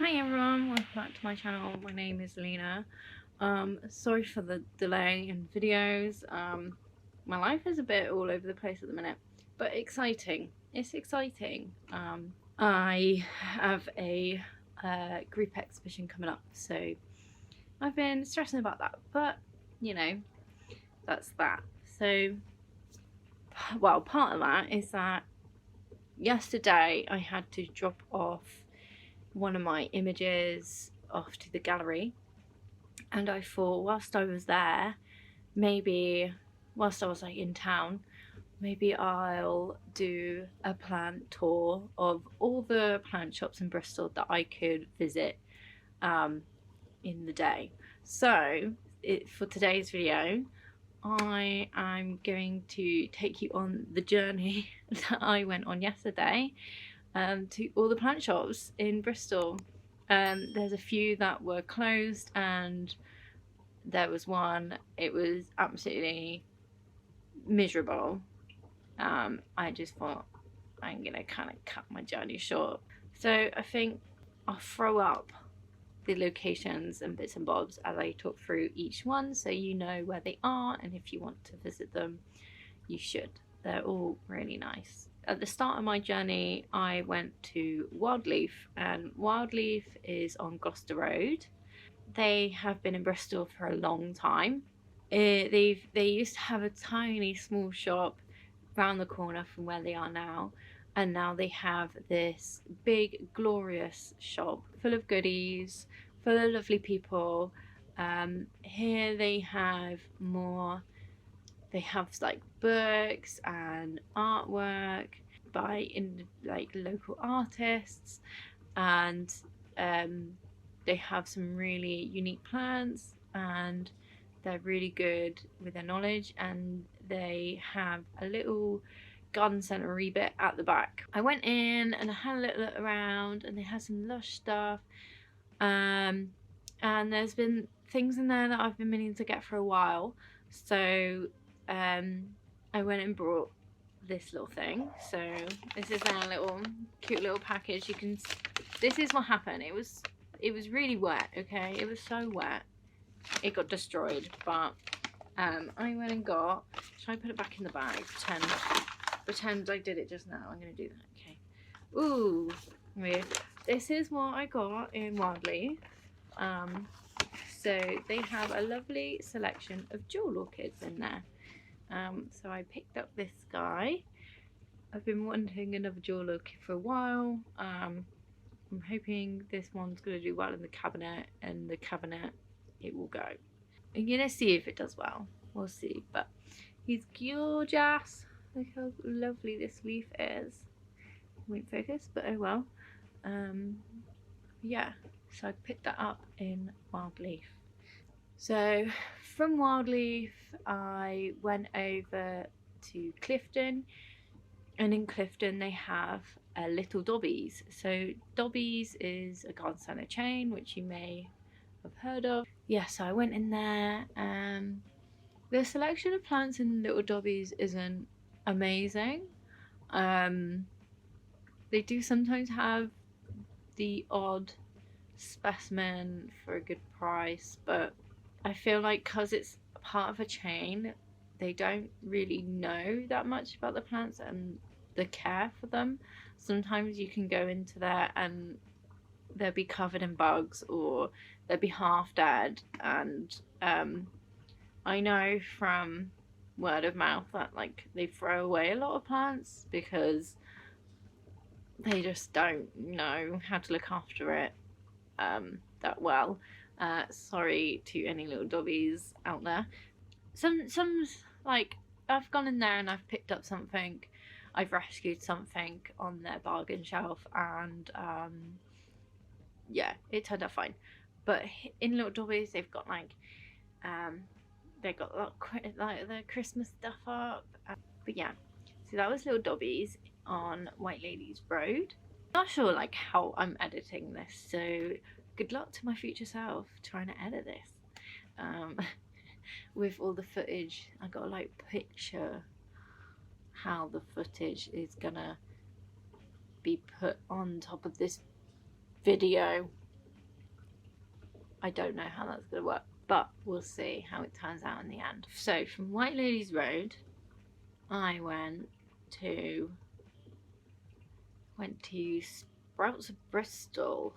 Hi everyone, welcome back to my channel. My name is Alina. Sorry for the delay in videos. My life is a bit all over the place at the minute, but exciting. It's exciting. I have a group exhibition coming up, so I've been stressing about that, but you know, that's that. So, well, part of that is that yesterday I had to drop off one of my images off to the gallery, and I thought whilst I was there, maybe whilst I was like in town, maybe I'll do a plant tour of all the plant shops in Bristol that I could visit in the day. So for today's video, I am going to take you on the journey that I went on yesterday to all the plant shops in Bristol. There's a few that were closed, and there was one, it was absolutely miserable. I just thought I'm gonna kind of cut my journey short. So I think I'll throw up the locations and bits and bobs as I talk through each one, so you know where they are, and if you want to visit them, you should. They're all really nice. At the start of my journey, I went to Wildleaf, and Wildleaf is on Gloucester Road. They have been in Bristol for a long time. They used to have a tiny small shop round the corner from where they are now, and now they have this big glorious shop full of goodies, full of lovely people. Here they have more. They have like books and artwork by like local artists, and they have some really unique plants, and they're really good with their knowledge, and they have a little garden centre bit at the back. I went in and I had a little look around, and they had some lush stuff, and there's been things in there that I've been meaning to get for a while, so I went and brought this little thing. So this is our little cute little package. You can, this is what happened. It was really wet, okay? It was so wet it got destroyed, but I went and got, should I put it back in the bag? Pretend I did it just now. I'm gonna do that. Okay. Ooh, weird. This is what I got in Wildleaf. So they have a lovely selection of jewel orchids in there. So I picked up this guy. I've been wanting another jewel orchid for a while. I'm hoping this one's going to do well in the cabinet, and the cabinet it will go. I'm going to see if it does well. We'll see. But he's gorgeous. Look how lovely this leaf is. Won't focus, but oh well. Yeah, so I picked that up in Wildleaf. So from Wildleaf I went over to Clifton, and in Clifton they have a little Dobbies. So Dobbies is a garden centre chain which you may have heard of. Yeah, so I went in there. The selection of plants in little Dobbies isn't amazing. They do sometimes have the odd specimen for a good price, but I feel like because it's part of a chain, they don't really know that much about the plants and the care for them. Sometimes you can go into there and they'll be covered in bugs, or they'll be half dead, and I know from word of mouth that like they throw away a lot of plants because they just don't know how to look after it that well. Sorry to any little Dobbies out there. Some like I've gone in there and I've picked up something, I've rescued something on their bargain shelf, and yeah, it turned out fine. But in little Dobbies they've got like they got like the Christmas stuff up. But yeah, so that was little Dobbies on Whiteladies Road. I'm not sure like how I'm editing this, so good luck to my future self trying to edit this with all the footage. I gotta like picture how the footage is gonna be put on top of this video. I don't know how that's going to work, but we'll see how it turns out in the end. So from Whiteladies Road, I went to Sprouts of Bristol.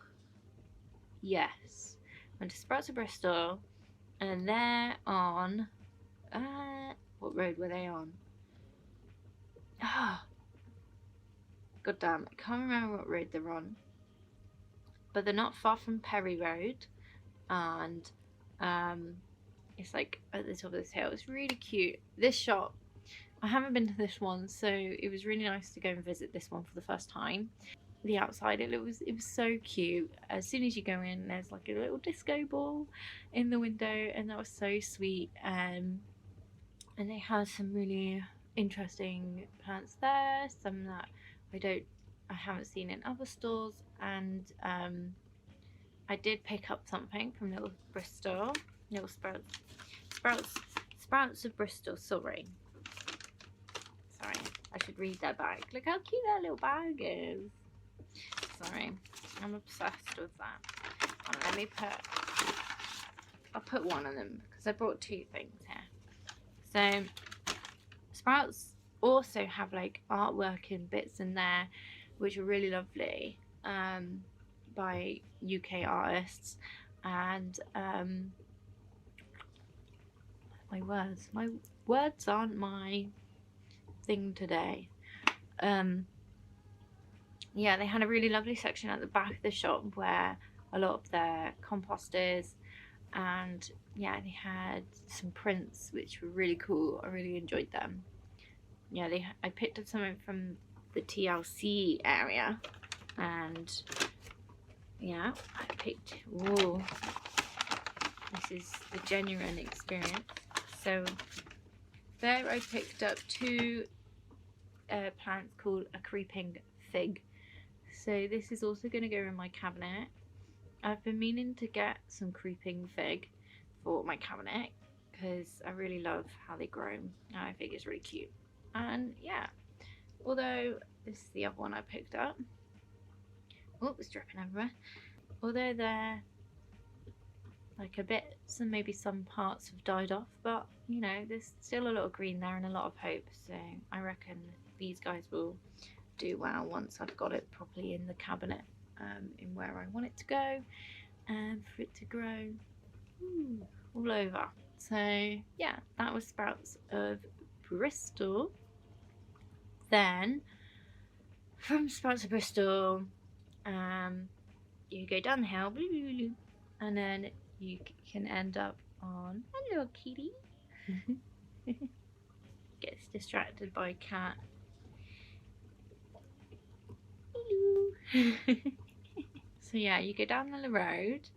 Yes, went to Sprouts of Bristol, and they're on what road were they on? God damn, I can't remember what road they're on, but they're not far from Perry Road, and it's like at the top of this hill. It's really cute. This shop, I haven't been to this one, so it was really nice to go and visit this one for the first time. The outside, it was so cute. As soon as you go in, there's like a little disco ball in the window, and that was so sweet. And they had some really interesting plants there, some that I haven't seen in other stores. And I did pick up something from Little Sprouts of Bristol. Sorry, I should read their bag. Look how cute that little bag is. Sorry, I'm obsessed with that. I'll put one of them because I brought two things here. So Sprouts also have like artwork and bits in there which are really lovely, by UK artists. And my words aren't my thing today. Yeah, they had a really lovely section at the back of the shop where a lot of their compost is, and yeah, they had some prints which were really cool. I really enjoyed them. Yeah, I picked up something from the TLC area, and yeah, I picked, whoa, this is the genuine experience. So there I picked up two plants called a creeping fig. So this is also going to go in my cabinet. I've been meaning to get some creeping fig for my cabinet because I really love how they grow, and I think it's really cute. And yeah, although this is the other one I picked up. Oh, it's dripping everywhere. Although they're like a bit, so maybe some parts have died off, but you know, there's still a lot of green there and a lot of hope. So I reckon these guys will do well once I've got it properly in the cabinet, in where I want it to go, and for it to grow all over. So yeah, that was Sprouts of Bristol. Then from Sprouts of Bristol, you go down the hill, and then you can end up on, hello kitty, gets distracted by a cat. So yeah, you go down the road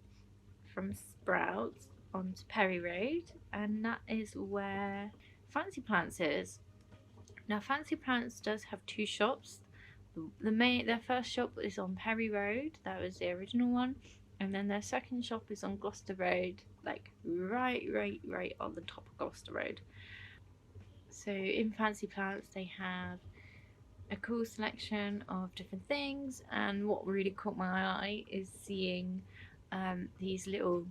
from Sprouts onto Perry Road, and that is where Fancy Plants is. Now Fancy Plants does have two shops. Their first shop is on Perry Road, that was the original one, and then their second shop is on Gloucester Road, like right on the top of Gloucester Road. So in Fancy Plants they have a cool selection of different things, and what really caught my eye is seeing these little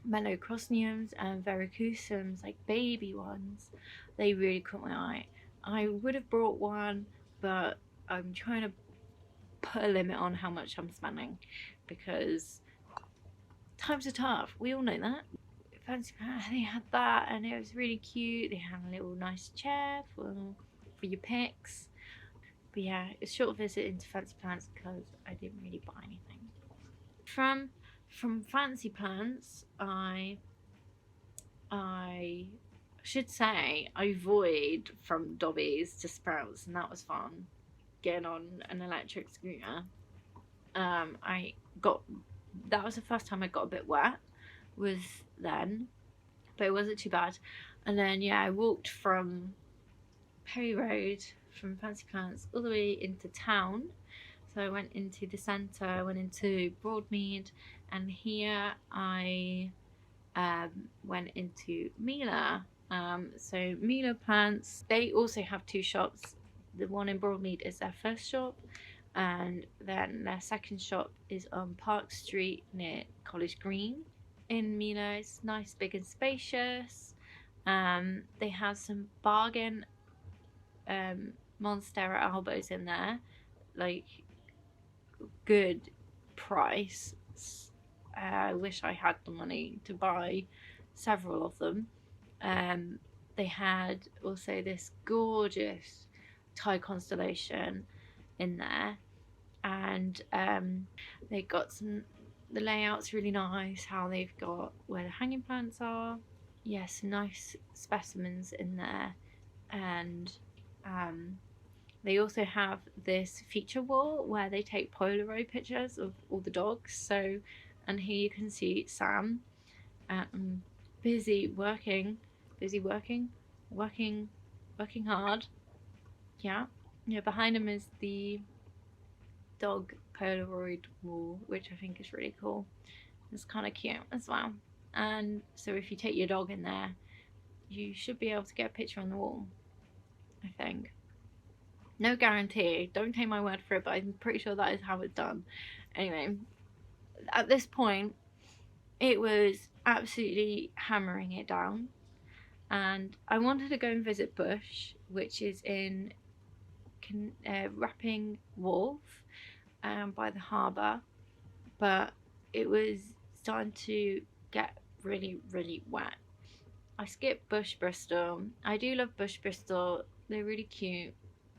melocrosniums and verrucosums, like baby ones. They really caught my eye. I would have brought one, but I'm trying to put a limit on how much I'm spending because times are tough. We all know that. Fancy Plants, they had that, and it was really cute. They had a little nice chair for your picks. But yeah, it's a short visit into Fancy Plants because I didn't really buy anything. From Fancy Plants, I should say I voyed from Dobbies to Sprouts, and that was fun. Getting on an electric scooter. That was the first time I got a bit wet, was then, but it wasn't too bad. And then yeah, I walked from Perry Road, from Fancy Plants, all the way into town. So I went into the centre, I went into Broadmead, and here I went into Mila. So Milo Plants, they also have two shops. The one in Broadmead is their first shop, and then their second shop is on Park Street near College Green. in Mila. It's nice, big and spacious. They have some bargain Monstera elbows in there, like good price. I wish I had the money to buy several of them. They had also this gorgeous Thai constellation in there, and they got the layout's really nice, how they've got where the hanging plants are. Yes, nice specimens in there. And they also have this feature wall where they take Polaroid pictures of all the dogs. So, and here you can see Sam busy working hard. Yeah, behind him is the dog Polaroid wall, which I think is really cool. It's kind of cute as well. And so if you take your dog in there, you should be able to get a picture on the wall, I think. No guarantee, don't take my word for it, but I'm pretty sure that is how it's done. Anyway, at this point, it was absolutely hammering it down, and I wanted to go and visit Bush, which is in Rapping Wharf, by the harbour, but it was starting to get really, really wet. I skipped Bush Bristol. I do love Bush Bristol. They're really cute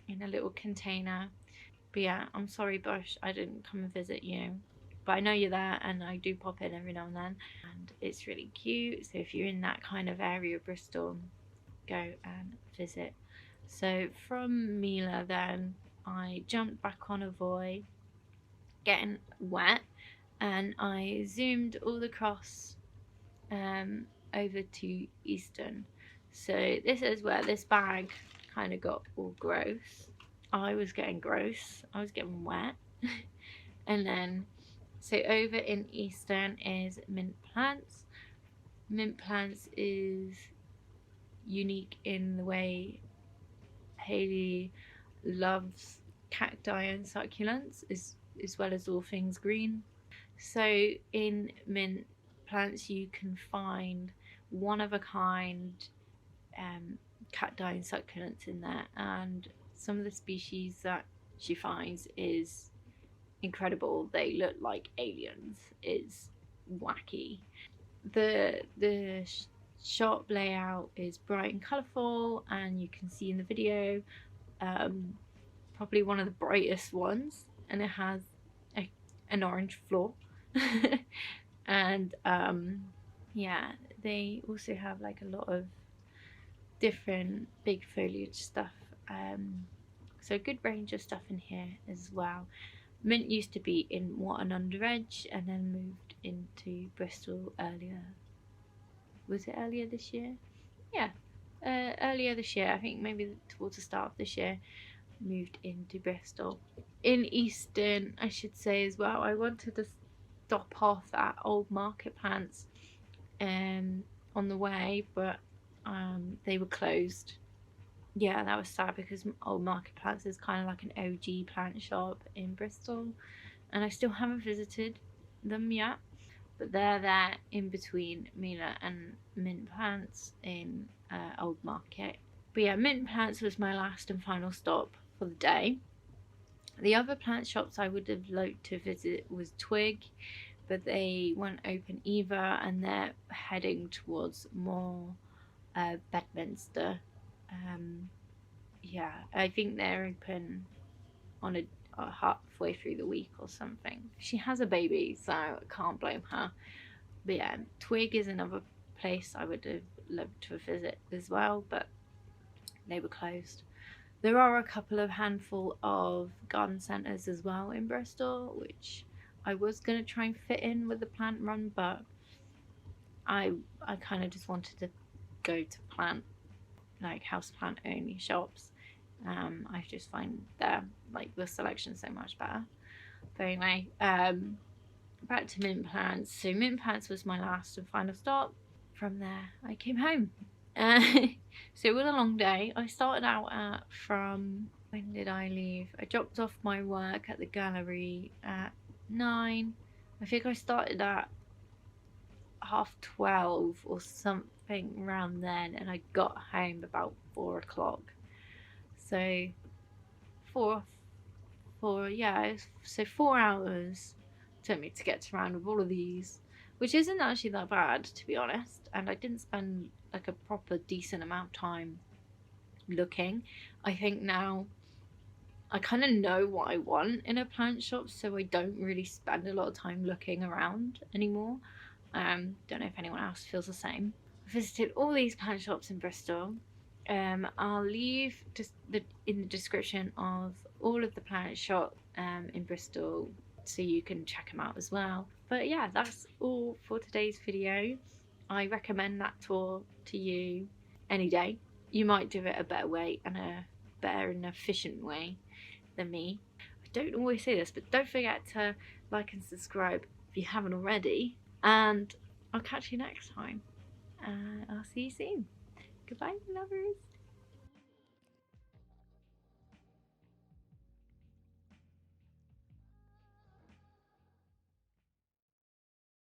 in a little container. But yeah, I'm sorry, Bush, I didn't come and visit you. But I know you're there, and I do pop in every now and then. And it's really cute. So if you're in that kind of area of Bristol, go and visit. So from Mila then, I jumped back on a Voy, getting wet, and I zoomed all across over to Easton. So this is where this bag kind of got all gross. I was getting gross, I was getting wet. And then so over in Easton is Mint Plants. Mint Plants is unique in the way Hayley loves cacti and succulents, as well as all things green. So in Mint Plants you can find one of a kind cacti and succulents in there, and some of the species that she finds is incredible. They look like aliens. It's wacky. The shop layout is bright and colourful, and you can see in the video probably one of the brightest ones, and it has an orange floor. And yeah, they also have like a lot of different big foliage stuff, so a good range of stuff in here as well. Mint used to be in What and Underedge, and then moved into Bristol earlier. Was it earlier this year? Yeah, earlier this year. I think maybe towards the start of this year, moved into Bristol. In Easton, I should say as well, I wanted to stop off at Old Market Plants on the way, but they were closed. Yeah, that was sad, because Old Market Plants is kind of like an OG plant shop in Bristol, and I still haven't visited them yet, but they're there in between Mila and Mint Plants in Old Market. But yeah, Mint Plants was my last and final stop for the day. The other plant shops I would have liked to visit was Twig, but they weren't open either, and they're heading towards more Bedminster. Yeah, I think they're open on a halfway through the week or something. She has a baby, so I can't blame her. But yeah, Twig is another place I would have loved to visit as well, but they were closed. There are a couple of handful of garden centres as well in Bristol, which I was going to try and fit in with the plant run, but I kind of just wanted to go to plant, like house plant only shops. I just find like the selection so much better. But anyway, back to Mint Plants. So Mint Plants was my last and final stop. From there I came home. So it was a long day. I started out from, when did I leave? I dropped off my work at the gallery at 9. I think I started at 12:30 or something around then, and I got home about 4 o'clock. So 4 hours took me to get around with all of these, which isn't actually that bad, to be honest. And I didn't spend like a proper decent amount of time looking. I think now I kind of know what I want in a plant shop, so I don't really spend a lot of time looking around anymore. Don't know if anyone else feels the same. I visited all these plant shops in Bristol. I'll leave just in the description of all of the plant shop in Bristol, so you can check them out as well. But yeah, that's all for today's video. I recommend that tour to you any day. You might do it a better way and a better and efficient way than me. I don't always say this, but don't forget to like and subscribe if you haven't already. And I'll catch you next time. I'll see you soon. Goodbye, lovers.